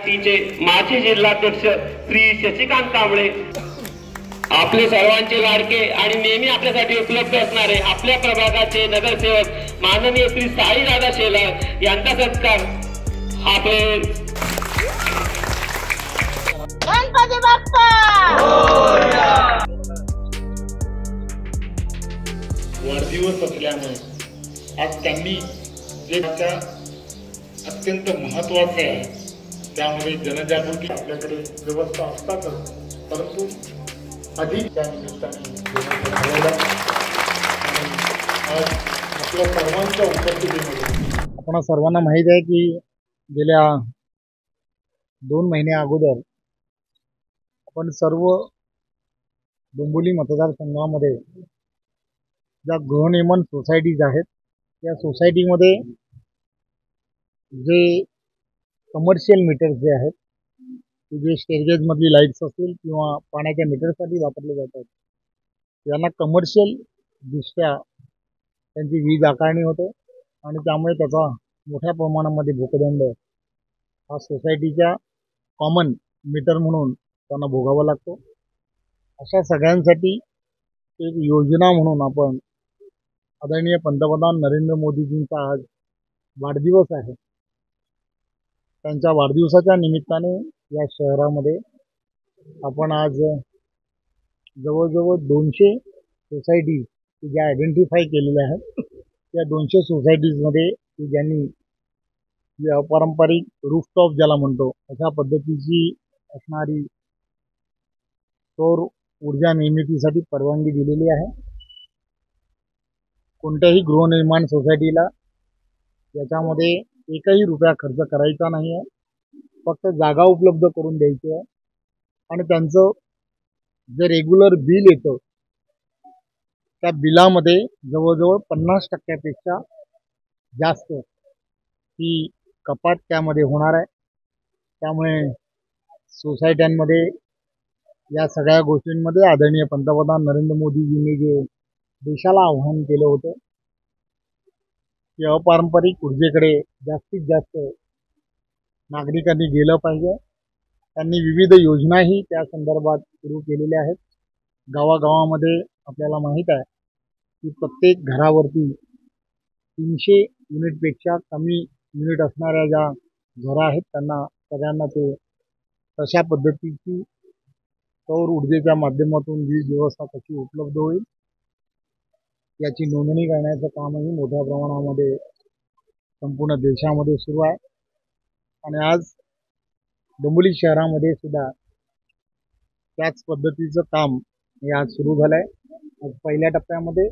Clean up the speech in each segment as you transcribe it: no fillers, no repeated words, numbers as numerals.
पार्टीचे माजी जिल्हाध्यक्ष श्री शशिकांत कांबळे, आपले सर्वांचे लाडके आणि नेहमी आपल्यासाठी उपलब्ध असणारे आपल्या प्रभागाचे नगरसेवक माननीय श्री साईदादा शेलार यांचा सत्कार आपले गणपती बाप्पा वाढदिवस असल्यामुळे आज त्यांनी जे अत्यंत महत्त्वाचे आहे त्यामध्ये जनजागृती आपल्याकडे व्यवस्था असतातच, परंतु अधिक त्या निमित्ताने आज आपल्या सर्वांच्या उपस्थितीमध्ये आपण सर्वांना माहीत आहे की गेल्या 2 महिने अगोदर आपण सर्व डोंबिवली मतदारसंघामध्ये ज्या गृहनिर्माण सोसायटीज आहेत त्या सोसायटीमध्ये जे कमर्शियल मीटर्स जे आहेत ते जे स्टेअरगेजमधली लाईट्स असतील किंवा पाण्याच्या मीटरसाठी वापरले जातात यांना कमर्शियल दृष्ट्या त्यांची वीज आकारणी होते आणि त्यामुळे त्याचा मोठ्या प्रमाणामध्ये भूकदंड हा सोसायटीच्या कॉमन मीटर म्हणून त्यांना भोगावा लागतो। अशा सगळ्यांसाठी एक योजना म्हणून आपण आदरणीय पंतप्रधान नरेंद्र मोदीजींचा आज वाढदिवस आहे, त्यांच्या वाढदिवसाच्या निमित्ताने या शहरामध्ये आपण आज जवळजवळ 200 सोसायटीज ज्या आयडेंटिफाय केलेल्या आहेत त्या 200 सोसायटीजमध्ये ज्यांनी जे अपारंपरिक रूफटॉप ज्याला म्हणतो अशा पद्धतीची असणारी सौर ऊर्जा निर्मितीसाठी परवानगी दिलेली आहे। कोणत्याही गृहनिर्माण सोसायटीला याच्यामध्ये एकही रुपया खर्च करायचा नाही आहे, फक्त जागा उपलब्ध करून द्यायची आहे आणि त्यांचं जे रेग्युलर बिल येतं त्या बिलामध्ये जवळजवळ 50% जास्त ही कपात त्यामध्ये होणार आहे। त्यामुळे सोसायट्यांमध्ये या सगळ्या गोष्टींमध्ये आदरणीय पंतप्रधान नरेंद्र मोदीजींनी जे देशाला आव्हान केलं होतं की अपारंपरिक ऊर्जेकडे जास्तीत जास्त नागरिकांनी गेलं पाहिजे, त्यांनी विविध योजनाही त्या संदर्भात सुरू केलेल्या आहेत। गावागावामध्ये आपल्याला माहीत आहे की प्रत्येक घरावरती 300 युनिटपेक्षा कमी युनिट असणाऱ्या ज्या घरं आहेत त्यांना सगळ्यांना ते तशा पद्धतीची सौर ऊर्जेच्या माध्यमातून वीज व्यवस्था कशी उपलब्ध होईल याची नोंदणी करण्याचं कामही मोठ्या प्रमाणामध्ये संपूर्ण देशामध्ये सुरू आहे। आणि आज डोंबिवली शहरामध्ये सुद्धा त्याच पद्धतीचं काम हे आज सुरू झालं आहे। आज पहिल्या टप्प्यामध्ये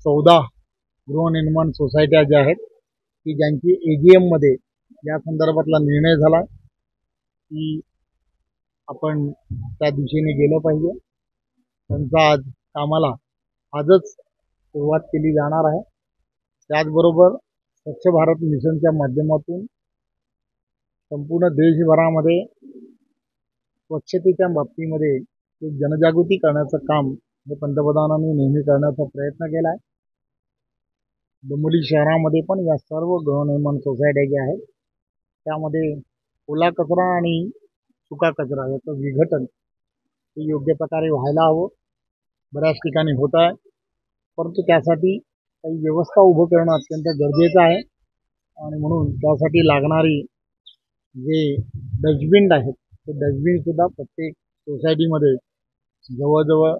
14 गृहनिर्माण सोसायट्या ज्या आहेत की ज्यांची AGM मध्ये या संदर्भातला निर्णय झाला की आपण त्या दिशेने गेलं पाहिजे, त्यांचा आज कामाला आजच सुरुवात केली जाणार आहे। त्याचबरोबर स्वच्छ भारत मिशनच्या माध्यमातून संपूर्ण देशभरामध्ये स्वच्छतेच्या बाबतीमध्ये एक जनजागृती करण्याचं काम हे पंतप्रधानांनी नेहमी करण्याचा प्रयत्न केला आहे। डोंबिवली शहरामध्ये पण या सर्व गृहनिर्माण सोसायट्या ज्या आहेत त्यामध्ये ओला कचरा आणि सुका कचरा याचं विघटन हे योग्य प्रकारे व्हायला हवं, बऱ्याच ठिकाणी होत आहे, परंतु त्यासाठी काही व्यवस्था उभं करणं अत्यंत गरजेचं आहे आणि म्हणून त्यासाठी लागणारी जे डस्टबिन आहेत ते डस्टबिनसुद्धा प्रत्येक सोसायटीमध्ये जवळजवळ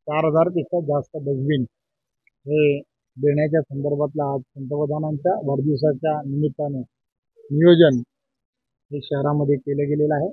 4000 पेक्षा जास्त डस्टबिन हे देण्याच्या संदर्भातला आज पंतप्रधानांच्या वाढदिवसाच्या निमित्ताने नियोजन हे शहरामध्ये केलं गेलेलं आहे।